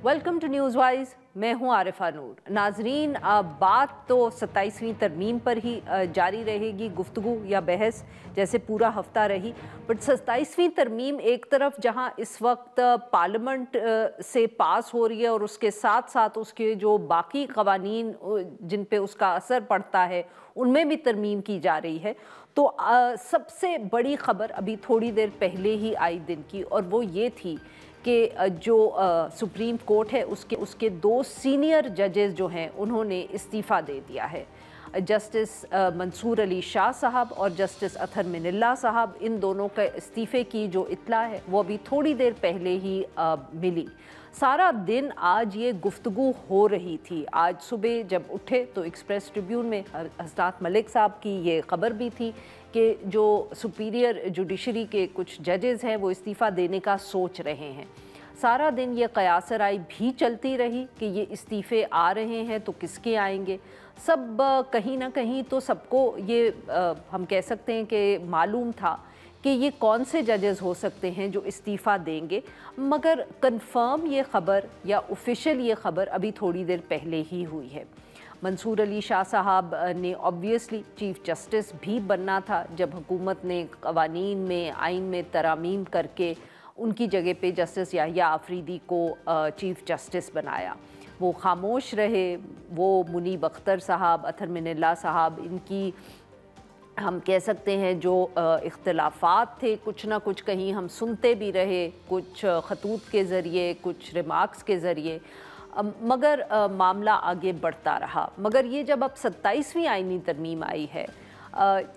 Welcome to news wise. मैं हूं आरिफा नूर। नाजरीन, बात तो 27वीं तरमीम पर ही जारी रहेगी, गुफ्तगू या बहस जैसे पूरा हफ्ता रही। बट 27वीं तरमीम एक तरफ जहां इस वक्त पार्लियामेंट से पास हो रही है और उसके साथ साथ उसके जो बाकी कवानीन जिन पे उसका असर पड़ता है उनमें भी तरमीम की जा रही है, तो सबसे बड़ी खबर अभी थोड़ी देर पहले ही आई दिन की, और वो ये थी कि जो सुप्रीम कोर्ट है उसके दो सीनियर जजेस जो हैं उन्होंने इस्तीफ़ा दे दिया है। जस्टिस मंसूर अली शाह साहब और जस्टिस अतहर मिनल्ला साहब, इन दोनों के इस्तीफ़े की जो इत्तला है वो अभी थोड़ी देर पहले ही मिली। सारा दिन आज ये गुफ्तगू हो रही थी। आज सुबह जब उठे तो एक्सप्रेस ट्रिब्यून में हसनात मलिक साहब की ये खबर भी थी कि जो सुपीरियर जुडिशरी के कुछ जजेस हैं वो इस्तीफ़ा देने का सोच रहे हैं। सारा दिन ये कयासराई भी चलती रही कि ये इस्तीफ़े आ रहे हैं तो किसके आएंगे। सब कहीं ना कहीं तो सबको ये हम कह सकते हैं कि मालूम था कि ये कौन से जजेस हो सकते हैं जो इस्तीफ़ा देंगे, मगर कंफर्म ये ख़बर या ऑफिशियल ये ख़बर अभी थोड़ी देर पहले ही हुई है। मंसूर अली शाह साहब ने ऑब्वियसली चीफ़ जस्टिस भी बनना था जब हुकूमत ने कवानीन में आइन में तरामीम करके उनकी जगह पे जस्टिस याहिया आफरीदी को चीफ़ जस्टिस बनाया। वो खामोश रहे। वो मुनीब अख्तर साहब, अतहर मिनल्ला साहब, इनकी हम कह सकते हैं जो इख्तलाफात थे कुछ ना कुछ कहीं हम सुनते भी रहे, कुछ खतूत के ज़रिए, कुछ रिमार्क्स के ज़रिए, मगर मामला आगे बढ़ता रहा। मगर ये जब अब 27वीं आइनी तरमीम आई है,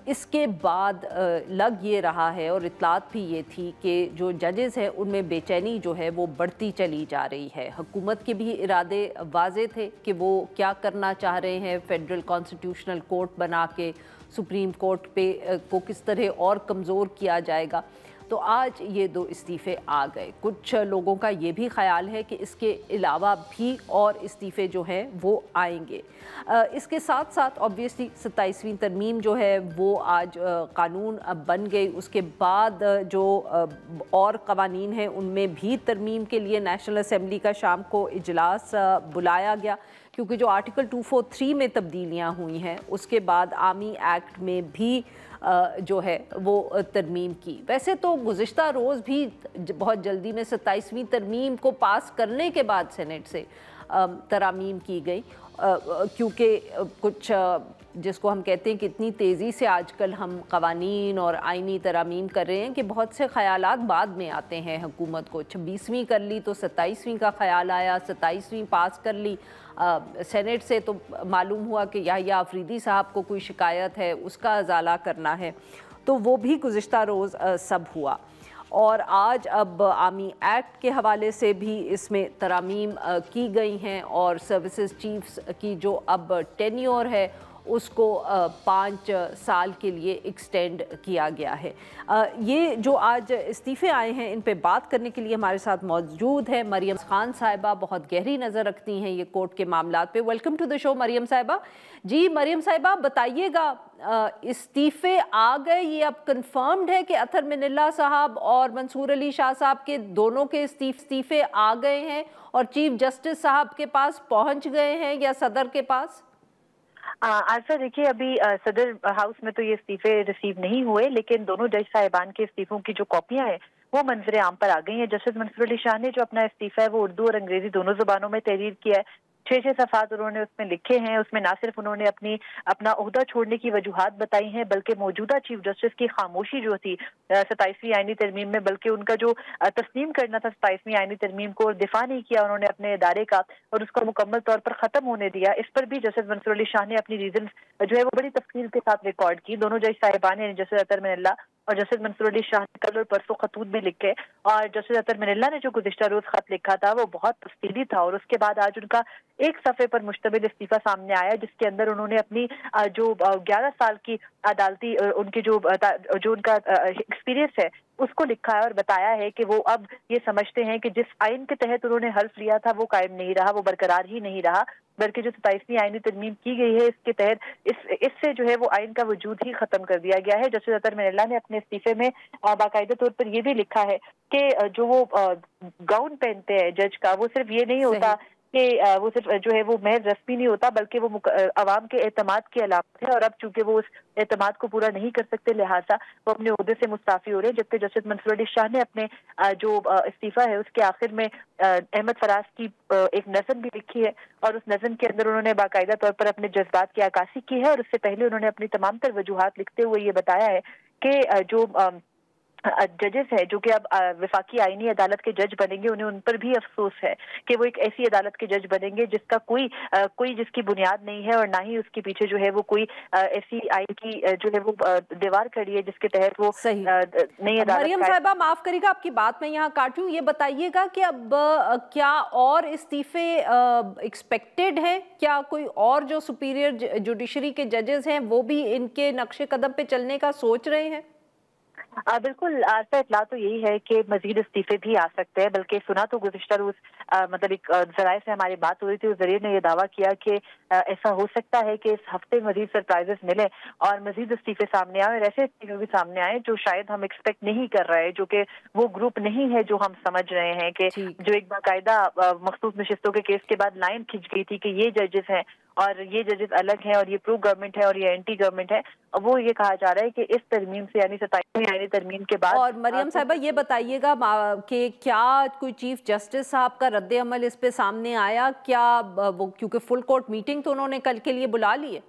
इसके बाद लग ये रहा है और इत्तलात भी ये थी कि जो जजेस हैं उनमें बेचैनी जो है वो बढ़ती चली जा रही है। हुकूमत के भी इरादे वाज़े थे कि वो क्या करना चाह रहे हैं, फेडरल कॉन्स्टिट्यूशनल कोर्ट बना के सुप्रीम कोर्ट पे को किस तरह और कमज़ोर किया जाएगा। तो आज ये दो इस्तीफ़े आ गए। कुछ लोगों का ये भी ख़याल है कि इसके अलावा भी और इस्तीफ़े जो हैं वो आएंगे। इसके साथ साथ ऑब्वियसली 27वीं तरमीम जो है वो आज कानून बन गई। उसके बाद जो और कवानीन हैं उनमें भी तरमीम के लिए नेशनल असम्बली का शाम को इजलास बुलाया गया, क्योंकि जो आर्टिकल 243 में तब्दीलियाँ हुई हैं उसके बाद आर्मी एक्ट में भी जो है वो तरमीम की। वैसे तो गुज़िश्ता रोज़ भी बहुत जल्दी में 27वीं तरमीम को पास करने के बाद सेनेट से तरामीम की गई, क्योंकि कुछ जिसको हम कहते हैं कि इतनी तेज़ी से आजकल हम कवानीन और आइनी तरामीम कर रहे हैं कि बहुत से ख़यालात बाद में आते हैं हुकूमत को। 26वीं कर ली तो 27वीं का ख़याल आया, 27वीं पास कर ली सेनेट से तो मालूम हुआ कि याहिया आफरीदी साहब को कोई शिकायत है, उसका अजाला करना है, तो वो भी गुज़िश्ता रोज़ सब हुआ। और आज अब आर्मी एक्ट के हवाले से भी इसमें तरामीम की गई हैं और सर्विसेज चीफ्स की जो अब टेन्योर है उसको 5 साल के लिए एक्सटेंड किया गया है। ये जो आज इस्तीफ़े आए हैं इन पे बात करने के लिए हमारे साथ मौजूद है मरियम खान साहिबा। बहुत गहरी नज़र रखती हैं ये कोर्ट के मामलात पे। Welcome to the show Maryam Sahiba. जी मरियम साहिबा, बताइएगा, इस्तीफ़े आ गए, ये अब कंफर्म्ड है कि अतहर मिनल्ला साहब और मंसूर अली शाह साहब के दोनों के इस्तीफ़े आ गए हैं और चीफ जस्टिस साहब के पास पहुँच गए हैं या सदर के पास? आशा, देखिए अभी सदर हाउस में तो ये इस्तीफे रिसीव नहीं हुए, लेकिन दोनों जज साहिबान के इस्तीफों की जो कॉपियां हैं वो मंजर आम पर आ गई हैं। जस्टिस मंसूर अली शाह ने जो अपना इस्तीफा है वो उर्दू और अंग्रेजी दोनों जुबानों में तहरीर किया है। 6 सफ़ात उन्होंने उसमें लिखे हैं। उसमें ना सिर्फ उन्होंने अपना ओहदा छोड़ने की वजूहात बताई हैं, बल्कि मौजूदा चीफ जस्टिस की खामोशी जो थी 27वीं आइनी तरमीम में, बल्कि उनका जो तस्लीम करना था 27वीं आइनी तरमीम को और दिफा नहीं किया उन्होंने अपने इदारे का और उसका मुकम्मल तौर पर ख़त्म होने दिया, इस पर भी जस्टिस मंसूर अली शाह ने अपनी रीजन जो है वो बड़ी तफसील के साथ रिकॉर्ड की। दोनों जज साहिबान यानी जस्टिस अतहर मिनल्ला और जस्टिस मंसूर अली शाह ने कल और परसों खतूत में लिखे, और जस्टिस अतहर मिनल्ला ने जो गुज़िश्ता रोज खत लिखा था वो बहुत तफसीली था। और उसके बाद आज उनका एक सफ़े पर मुश्तमिल इस्तीफा सामने आया, जिसके अंदर उन्होंने अपनी जो 11 साल की अदालती उनकी जो उनका एक्सपीरियंस है उसको लिखा है और बताया है कि वो अब ये समझते हैं कि जिस आइन के तहत उन्होंने हल्फ लिया था वो कायम नहीं रहा, वो बरकरार ही नहीं रहा, बल्कि जो 27वीं आईनी तरमीम की गई है इसके तहत इससे जो है वो आइन का वजूद ही खत्म कर दिया गया है। जस्टिस अतर मिनल्ला ने अपने इस्तीफे में बाकायदा तौर पर ये भी लिखा है कि जो वो गाउन पहनते हैं जज का, वो सिर्फ ये नहीं होता कि वो सिर्फ जो है वो महज रस्मी नहीं होता, बल्कि वो अवाम के एतमाद की अलामत है, और अब चूंकि वो उस एतमाद को पूरा नहीं कर सकते लिहाजा वो अपने ओहदे से मुस्ताफी हो रहे हैं। जबकि जस्टिस मंसूर अली शाह ने अपने जो इस्तीफा है उसके आखिर में अहमद फराज की एक नज़म भी लिखी है, और उस नज़म के अंदर उन्होंने बाकायदा तौर पर अपने जज्बात की अक्कासी की है, और उससे पहले उन्होंने अपनी तमाम तर वजूहात लिखते हुए ये बताया है कि जो जजेस है जो कि अब वफाकी आईनी अदालत के जज बनेंगे, उन्हें उन पर भी अफसोस है कि वो एक ऐसी अदालत के जज बनेंगे जिसका कोई जिसकी बुनियाद नहीं है, और ना ही उसके पीछे जो है वो कोई ऐसी आईन की जो है वो दीवार खड़ी है जिसके तहत वो नई अदालत। मरियम साहिबा माफ करिएगा आपकी बात मैं यहाँ काटूं, ये बताइएगा कि अब क्या और इस्तीफे एक्सपेक्टेड हैं? क्या कोई और जो सुपीरियर जुडिशरी के जजेस हैं वो भी इनके नक्शे कदम पे चलने का सोच रहे हैं? बिल्कुल, आस्था इतला तो यही है कि मजीद इस्तीफे भी आ सकते हैं, बल्कि सुना तो गुज़िश्ता रोज मतलब एक जराये से हमारी बात हो रही थी, उस जरिए ने यह दावा किया कि ऐसा हो सकता है कि इस हफ्ते मजीद सरप्राइजेस मिले और मजीद इस्तीफे सामने आए, और ऐसे इस्तीफे भी सामने आए जो शायद हम एक्सपेक्ट नहीं कर रहे, जो कि वो ग्रुप नहीं है जो हम समझ रहे हैं कि जो एक बाकायदा मखसूस नशिस्तों के केस के बाद लाइन खिंच गई थी कि ये जजेस हैं और ये जजेस अलग हैं और ये प्रो गवर्नमेंट है और ये एंटी गवर्नमेंट है। अब वो ये कहा जा रहा है कि इस तरमीम से यानी 27वीं आईनी तरमीम के बाद। और मरियम साहिबा ये बताइएगा कि क्या कोई चीफ जस्टिस साहब का रद्द अमल इस पे सामने आया क्या? वो क्योंकि फुल कोर्ट मीटिंग तो उन्होंने कल के लिए बुला ली है।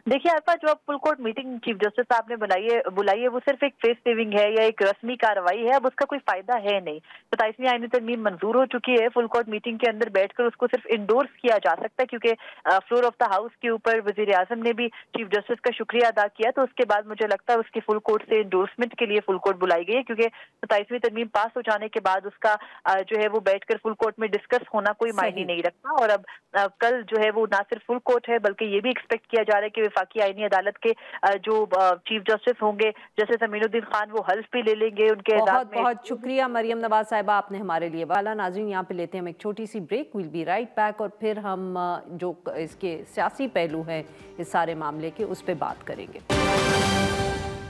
देखिए अल्फा, जो अब full court meeting chief justice साहब ने बुलाई है वो सिर्फ एक फेस सेविंग है या एक रस्मी कार्रवाई है, अब उसका कोई फायदा है नहीं। 27वीं आईनी तरमीम मंजूर हो चुकी है, फुल कोर्ट मीटिंग के अंदर बैठकर उसको सिर्फ इंडोर्स किया जा सकता है, क्योंकि फ्लोर ऑफ द हाउस के ऊपर वजीर आजम ने भी चीफ जस्टिस का शुक्रिया अदा किया, तो उसके बाद मुझे लगता है उसकी फुल कोर्ट से इंडोर्समेंट के लिए फुल कोर्ट बुलाई गई है, क्योंकि 27वीं तरमीम पास हो जाने के बाद उसका जो है वो बैठकर फुल कोर्ट में डिस्कस होना कोई मायने नहीं रखता। और अब कल जो है वो ना सिर्फ फुल कोर्ट है बल्कि ये भी एक्सपेक्ट किया जा रहा है कि वफाकी आईनी अदालत के जो चीफ जस्टिस होंगे जस्टिस अमीनुद्दीन खान वो हल्फ भी ले लेंगे उनके। बहुत बहुत शुक्रिया मरियम नवाज साहिबा आपने हमारे लिए वाला। नाज़रीन यहाँ पे लेते हैं हम एक छोटी सी break, will be right back, और फिर हम जो इसके सियासी पहलू हैं इस सारे मामले के उस पर बात करेंगे।